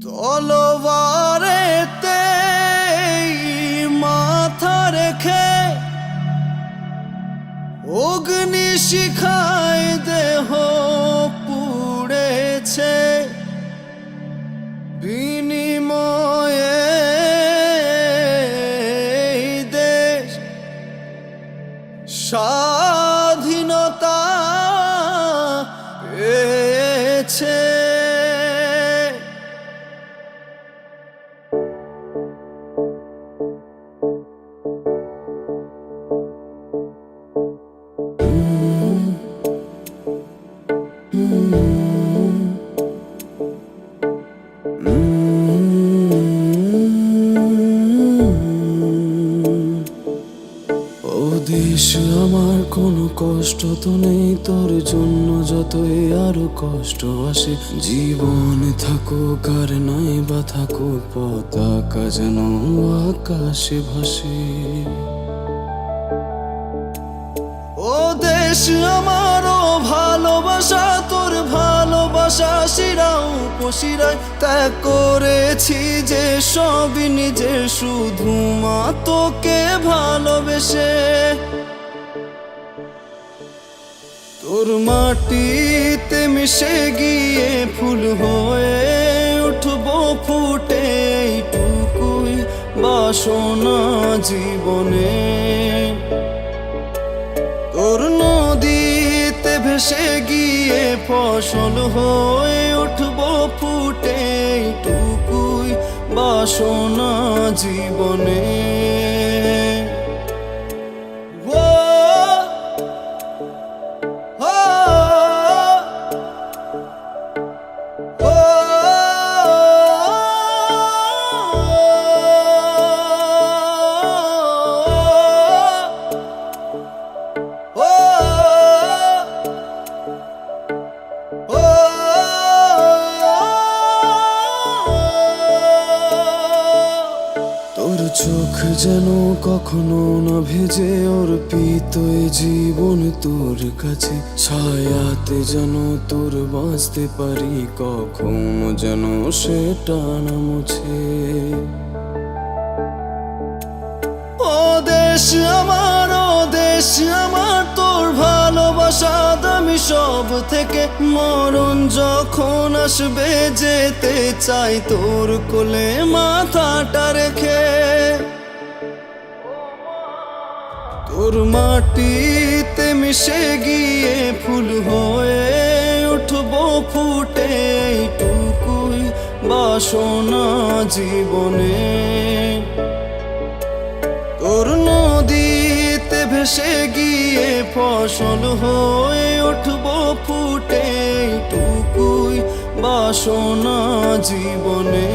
তলোয়ারেতে মাথা রেখে অগ্নি শিখায় দেহ পুড়েছে, বিনিময়ে দেশ স্বাধীনতা পেয়েছে। ও দেশ আমার, কোনো কষ্ট তো নেই তোর জন্য, যতই আরো কষ্ট আসে। জীবনে থাকুক আর নাই বা থাকুক, পতাকা যেন আকাশে ভাসে। ও দেশ আমার, ও ভালোবাসা তোর ভালোবাসা শিরা উপশিরায় ত্যাগ করেছি যে সবই নিজের, শুধু মা তোকে ভালোবেসে। তোর মাটিতে মিশে গিয়ে ফুল হয়ে উঠবো ফুটে, এইটুকুই বাসনা জীবনে। তোর নদীতে ভেসে গিয়ে ফসল হয়ে উঠবো ফুটে, এইটুকুই বাসনা জীবনে। তোর চোখ যেন কখনো না ভেজে, অর্পিত এ জীবন তোর কাছে। ছায়াতে যেন তোর বাঁচতে পারি, কখনো যেন সেটা না মুছে। ও দেশ আমার, ও দেশ আমার, তোর ভালোবাসা দামি সব থেকে। মরণ যখন আসবে যেতে চাই তোর কোলে মাথাটা রেখে। তোর মাটিতে মিশে গিয়ে ফুল হয়ে উঠবো ফুটে, এইটুকুই বাসনা জীবনে। তোর নদীতে ভেসে গিয়ে ফসল হয়ে উঠবো ফুটে, এইটুকুই বাসনা জীবনে।